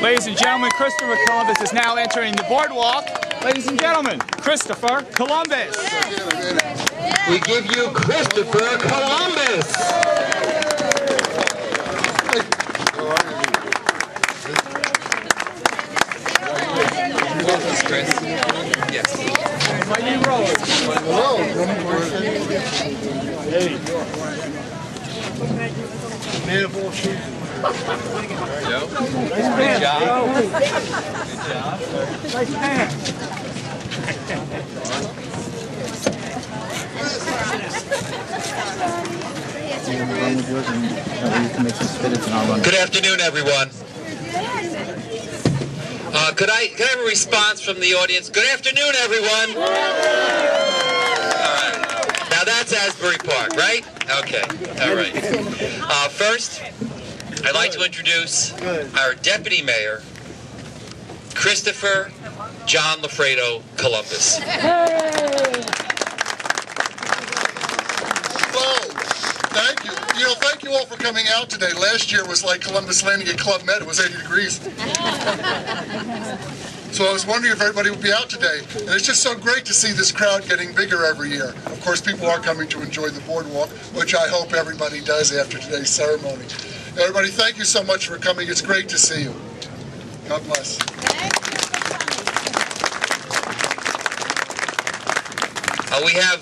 Ladies and gentlemen, Christopher Columbus is now entering the boardwalk. Ladies and gentlemen, Christopher Columbus. We give you Christopher Columbus. Chris? Yes. Man of all shoes. Joe? Good job. Nice man. Good afternoon, everyone. Could I have a response from the audience? Good afternoon, everyone. All right. Now that's Asbury Park, right? Okay. All right. First, I'd like to introduce our Deputy Mayor, Christopher John Lafredo Columbus. Thank you. Thank you all for coming out today. Last year was like Columbus landing at Club Med. It was 80 degrees. So I was wondering if everybody would be out today. And it's just so great to see this crowd getting bigger every year. Of course, people are coming to enjoy the boardwalk, which I hope everybody does after today's ceremony. Everybody, thank you so much for coming. It's great to see you. God bless. We have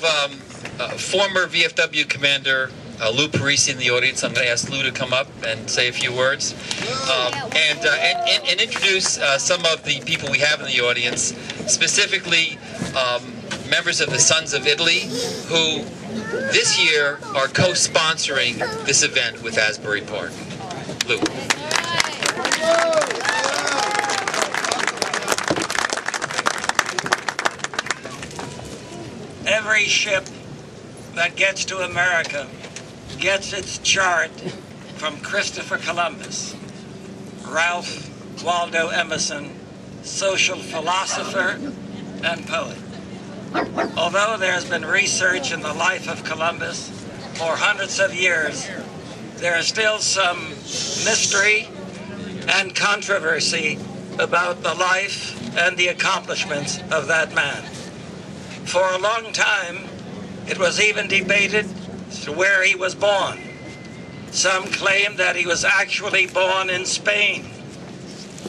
former VFW Commander Lou Parisi in the audience. I'm going to ask Lou to come up and say a few words and introduce some of the people we have in the audience, specifically members of the Sons of Italy, who this year are co-sponsoring this event with Asbury Park. Lou. Every ship that gets to America gets its chart from Christopher Columbus. Ralph Waldo Emerson, social philosopher and poet. Although there's been research in the life of Columbus for hundreds of years, there is still some mystery and controversy about the life and the accomplishments of that man. For a long time, it was even debated where he was born. Some claimed that he was actually born in Spain.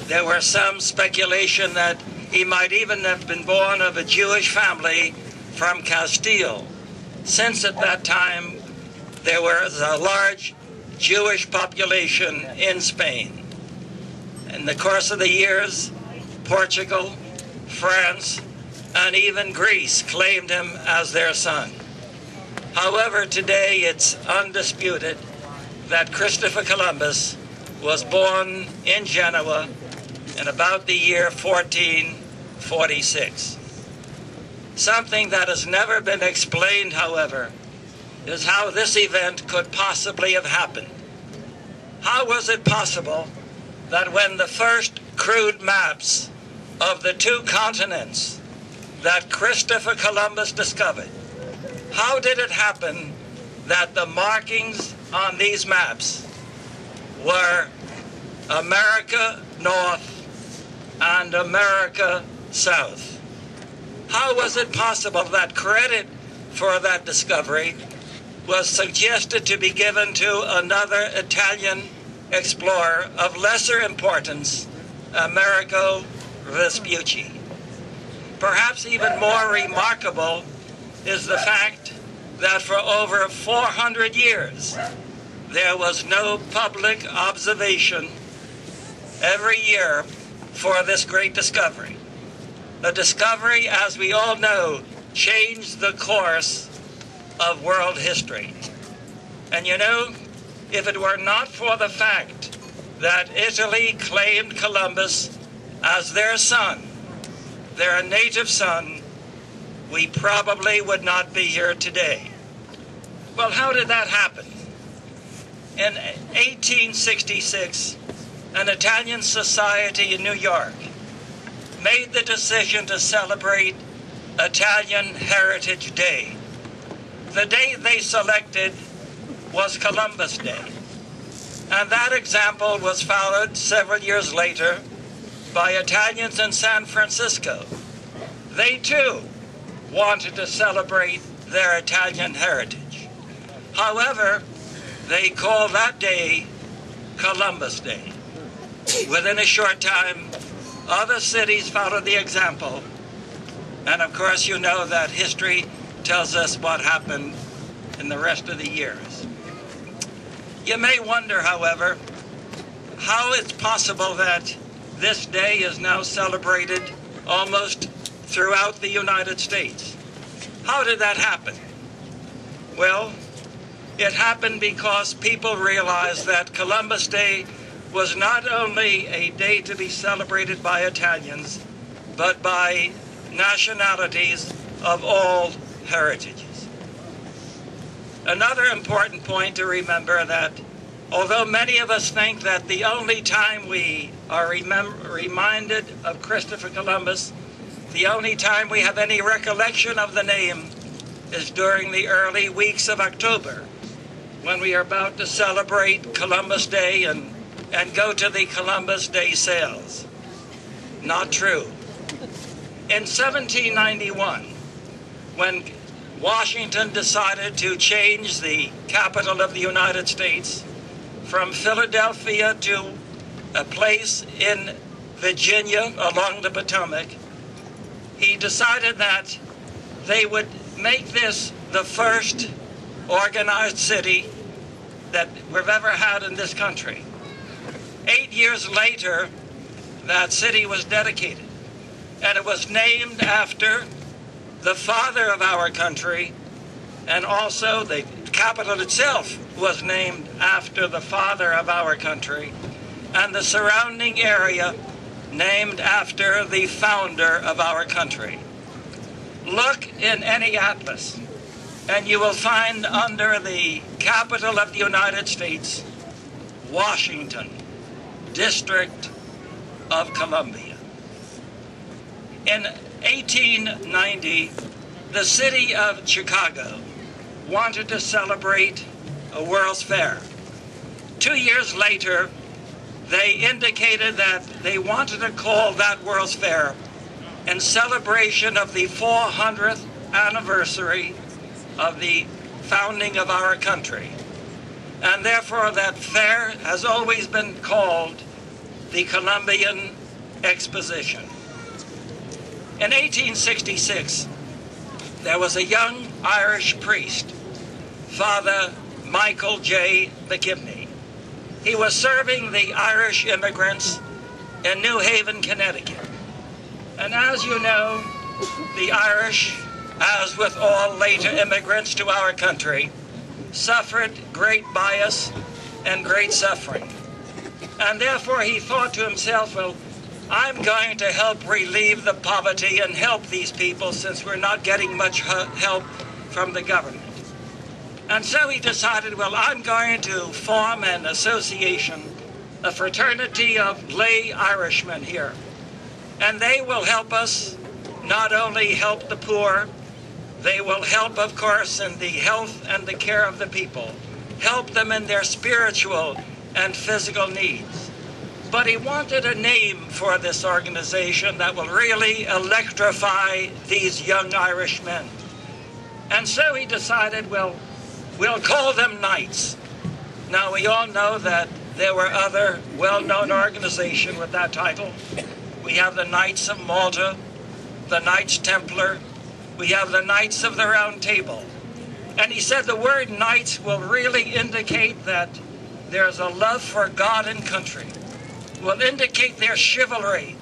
There were some speculation that he might even have been born of a Jewish family from Castile, since at that time there was a large Jewish population in Spain. In the course of the years, Portugal, France, and even Greece claimed him as their son. However, today it's undisputed that Christopher Columbus was born in Genoa in about the year 1446. Something that has never been explained, however, is how this event could possibly have happened. How was it possible that when the first crude maps of the two continents that Christopher Columbus discovered, how did it happen that the markings on these maps were America North and America South? How was it possible that credit for that discovery was suggested to be given to another Italian explorer of lesser importance, Amerigo Vespucci? Perhaps even more remarkable is the fact that for over 400 years, there was no public observation every year for this great discovery. The discovery, as we all know, changed the course of world history. And you know, if it were not for the fact that Italy claimed Columbus as their son, their native son, we probably would not be here today. Well, how did that happen? In 1866, an Italian society in New York made the decision to celebrate Italian Heritage Day. The day they selected was Columbus Day. And that example was followed several years later by Italians in San Francisco. They too wanted to celebrate their Italian heritage. However, they called that day Columbus Day. Within a short time, other cities followed the example. And of course, you know that history tells us what happened in the rest of the years. You may wonder, however, how it's possible that this day is now celebrated almost throughout the United States. How did that happen? Well, it happened because people realized that Columbus Day was not only a day to be celebrated by Italians, but by nationalities of all heritages. Another important point to remember that although many of us think that the only time we are reminded of Christopher Columbus, the only time we have any recollection of the name is during the early weeks of October, when we are about to celebrate Columbus Day and go to the Columbus Day sales. Not true. In 1791, when Washington decided to change the capital of the United States from Philadelphia to a place in Virginia along the Potomac, he decided that they would make this the first organized city that we've ever had in this country. 8 years later, that city was dedicated, and it was named after the father of our country, and also the capital itself was named after the father of our country, and the surrounding area named after the founder of our country. Look in any atlas, and you will find under the capital of the United States, Washington, District of Columbia. In 1890, the city of Chicago wanted to celebrate a World's Fair. 2 years later, they indicated that they wanted to call that World's Fair in celebration of the 400th anniversary of the founding of our country. And therefore that fair has always been called the Columbian Exposition. In 1866, there was a young Irish priest, Father Michael J. McKibney. He was serving the Irish immigrants in New Haven, Connecticut. And as you know, the Irish, as with all later immigrants to our country, suffered great bias and great suffering. And therefore he thought to himself, well, I'm going to help relieve the poverty and help these people since we're not getting much help from the government. And so he decided, well, I'm going to form an association, a fraternity of lay Irishmen here. And they will help us not only help the poor, they will help, of course, in the health and the care of the people, help them in their spiritual and physical needs. But he wanted a name for this organization that will really electrify these young Irish men. And so he decided, well, we'll call them Knights. Now, we all know that there were other well-known organizations with that title. We have the Knights of Malta, the Knights Templar, we have the Knights of the Round Table. And he said the word Knights will really indicate that there's a love for God and country, will indicate their chivalry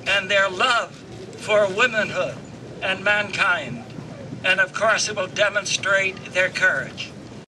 and their love for womanhood and mankind. And of course, it will demonstrate their courage.